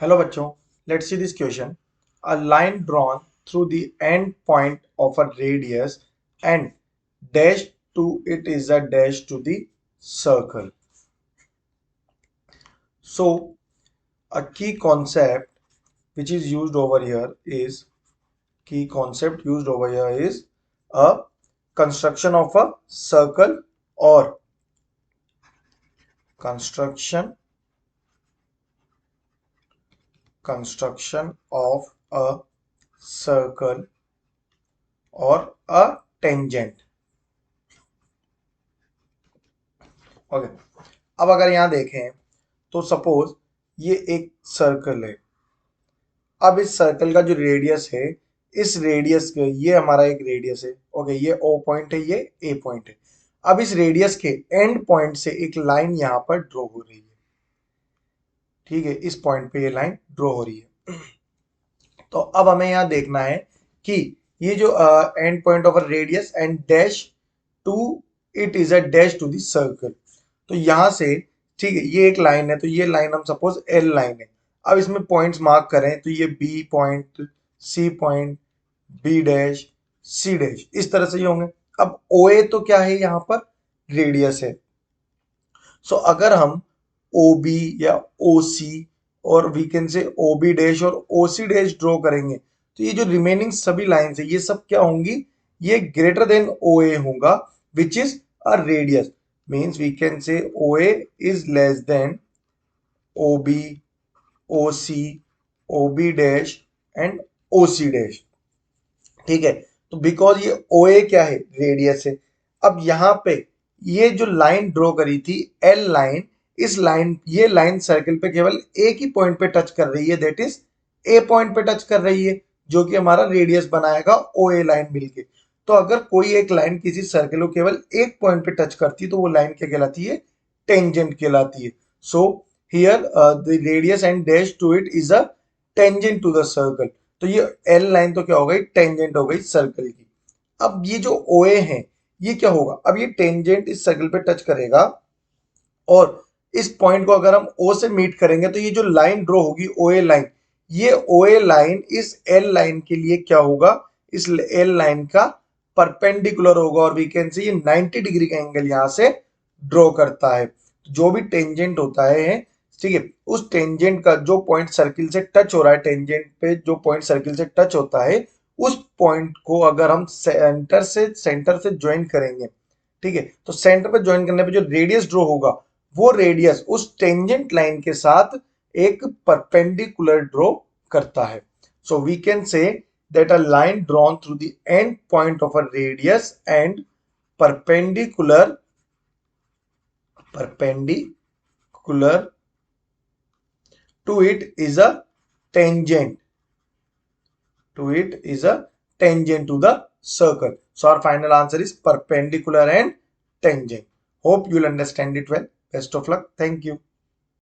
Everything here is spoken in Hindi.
Hello बच्चों, let's see this question. A line drawn through the end point of a radius and dash to it is a dash to the circle. So a key concept which is used over here is a construction of a circle or construction of a circle or a tangent. Okay अब अगर यहाँ देखें तो सपोज ये एक सर्कल है। अब इस सर्कल का जो रेडियस है, इस रेडियस के ये हमारा एक रेडियस है। ओके, ये ओ पॉइंट है, ये ए पॉइंट है। अब इस रेडियस के एंड पॉइंट से एक लाइन यहाँ पर ड्रॉ हो रही है। ठीक है, इस पॉइंट पे ये लाइन ड्रॉ हो रही है। तो अब हमें यहाँ देखना है कि ये जो end point of a radius and dash to it is a dash to the circle. तो यहां से ठीक है, ये एक लाइन है, तो ये लाइन हम सपोज एल लाइन है। अब इसमें पॉइंट्स मार्क करें तो ये B point, C point, B dash, C dash, इस तरह से ये होंगे। अब ओ ए तो क्या है, यहाँ पर रेडियस है। सो अगर हम ओ बी या ओ सी और we can say O B dash और ओ सी डैश ड्रॉ करेंगे तो ये जो रिमेनिंग सभी लाइन्स है ये सब क्या होंगी, ये ग्रेटर देन ओ ए होगा which is a radius. Means we can say O A is less than O B, O C, O B dash and O C dash. ठीक है, तो बिकॉज ये ओ ए क्या है, रेडियस है। अब यहाँ पे ये जो लाइन ड्रॉ करी थी एल लाइन, इस लाइन ये लाइन सर्कल पे केवल एक ही पॉइंट पे टच कर रही है, दैट इज ए पॉइंट पे टच कर रही है, जो कि हमारा रेडियस बनाएगा ओ ए लाइन मिलके। तो अगर कोई एक लाइन किसी सर्कल को केवल एक पॉइंट पे टच करती है तो वो लाइन क्या कहलाती है, टेंजेंट कहलाती है। So here the radius and dash to it is a tangent to the circle. तो ये एल लाइन तो क्या हो गई, टेंजेंट हो गई सर्कल की। अब ये जो ओ ए है ये क्या होगा, अब ये टेंजेंट इस सर्कल पे टच करेगा और इस पॉइंट को अगर हम ओ से मीट करेंगे तो ये जो लाइन ड्रॉ होगी ओ ए लाइन, ये ओ ए लाइन इस एल लाइन के लिए क्या होगा, इस एल लाइन का परपेंडिकुलर होगा और वी कैन से ये 90 डिग्री का एंगल यहां से ड्रॉ करता है। जो भी टेंजेंट होता है, ठीक है, उस टेंजेंट का जो पॉइंट सर्किल से टच हो रहा है, टेंजेंट पे जो पॉइंट सर्किल से टच होता है उस पॉइंट को अगर हम सेंटर से ज्वाइन करेंगे, ठीक है, तो सेंटर पे ज्वाइन करने पे जो रेडियस ड्रॉ होगा वो रेडियस उस टेंजेंट लाइन के साथ एक परपेंडिकुलर ड्रॉ करता है। So we can say that a line drawn through the end point of a radius and perpendicular to it is a tangent to the circle. So our final answer is perpendicular and tangent. Hope you'll understand it well. Best of luck. Thank you.